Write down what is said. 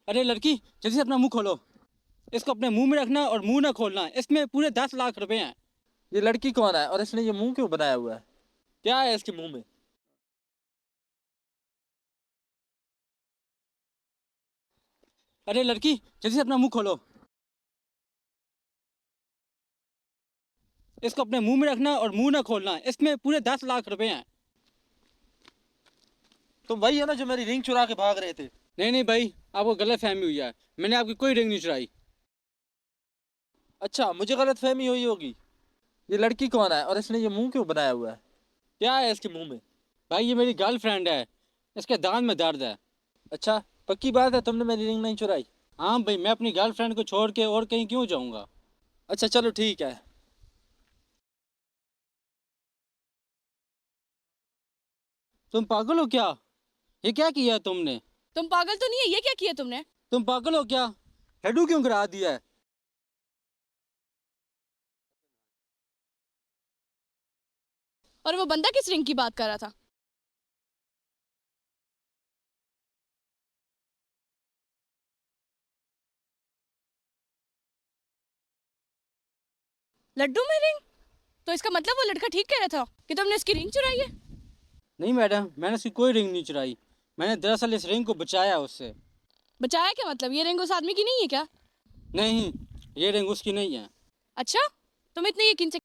अरे लड़की, जल्दी से अपना मुंह खोलो। इसको अपने मुंह में रखना और मुंह ना खोलना। इसमें पूरे 10 लाख रुपए हैं। ये लड़की कौन है और इसने ये मुंह क्यों बनाया हुआ है? क्या है इसके मुंह में? अरे लड़की, जल्दी से अपना मुंह खोलो। इसको अपने मुंह में रखना और मुंह ना खोलना। इसमें पूरे 10 लाख रुपए हैं। तुम वही है ना जो मेरी रिंग चुरा के भाग रहे थे? नहीं नहीं भाई, आपको गलत फहमी हुई है। मैंने आपकी कोई रिंग नहीं चुराई। अच्छा, मुझे गलत फहमी हुई होगी। ये लड़की कौन है और इसने ये मुंह क्यों बनाया हुआ है? क्या है इसके मुंह में? भाई ये मेरी गर्लफ्रेंड है। इसके दांत में दर्द है। अच्छा, पक्की बात है तुमने मेरी रिंग नहीं चुराई? हाँ भाई, मैं अपनी गर्लफ्रेंड को छोड़ के और कहीं क्यों जाऊंगा। अच्छा चलो ठीक है। तुम पागल हो क्या? ये क्या किया है तुमने? तुम पागल तो नहीं है? ये क्या किया तुमने? तुम पागल हो क्या? लड्डू क्यों गिरा दिया है? और वो बंदा किस रिंग की बात कर रहा था? लड्डू में रिंग? तो इसका मतलब वो लड़का ठीक कह रहा था कि तुमने उसकी रिंग चुराई है? नहीं मैडम, मैंने उसकी कोई रिंग नहीं चुराई। मैंने दरअसल इस रिंग को बचाया उससे। बचाया क्या मतलब? ये रिंग उस आदमी की नहीं है क्या? नहीं, ये रिंग उसकी नहीं है। अच्छा, तुम इतने यकीन से